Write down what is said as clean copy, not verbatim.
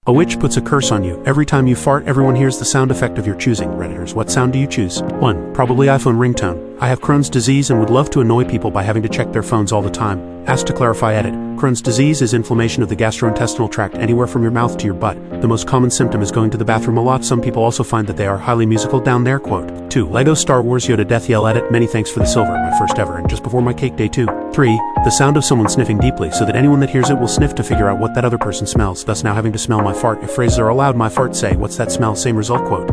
A witch puts a curse on you. Every time you fart, everyone hears the sound effect of your choosing. Redditors, what sound do you choose? 1. Probably iPhone ringtone. I have Crohn's disease and would love to annoy people by having to check their phones all the time. Ask to clarify edit. Crohn's disease is inflammation of the gastrointestinal tract anywhere from your mouth to your butt. The most common symptom is going to the bathroom a lot. Some people also find that they are highly musical down there. Quote. 2. Lego Star Wars Yoda death yell edit. Many thanks for the silver, my first ever, and just before my cake day 2. 3. The sound of someone sniffing deeply so that anyone that hears it will sniff to figure out what that other person smells, thus now having to smell my fart. If phrases are allowed, my fart say, what's that smell? Same result. Quote.